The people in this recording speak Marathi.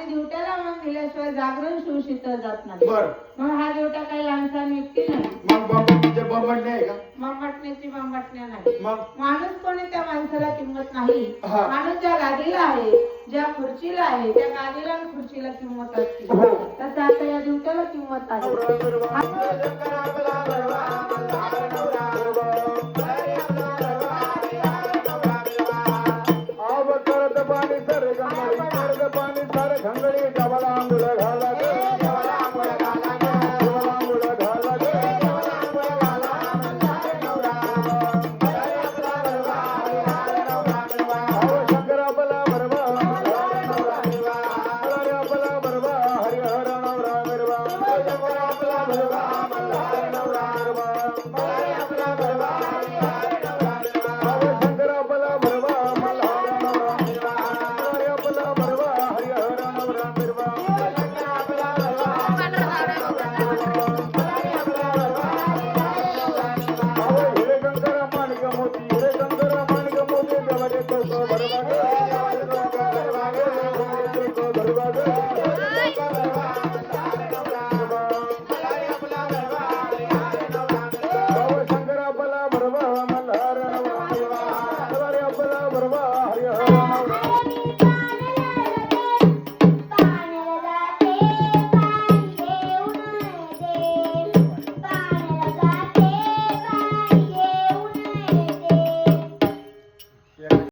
आणि दिवट्याला लावून दिल्याशिवाय जागरण शिवशीतळ जात नाही. बर मग हा दिवटा काही लहानसा व्यक्ती नाही. मग बंबटणे आहे का? बंबाटण्याची बंबाटण्या नाही. मग माणूस कोणी त्या माणसाला किंमत नाही. हा. माणूस ज्या गादीला आहे, ज्या खुर्चीला आहे, त्या गादीला आणि खुर्चीला किंमत असते. हो. तसं आता या दिवट्याला किंमत आहे. पाणी सर पाणी सर घंगडी डबला अंगुल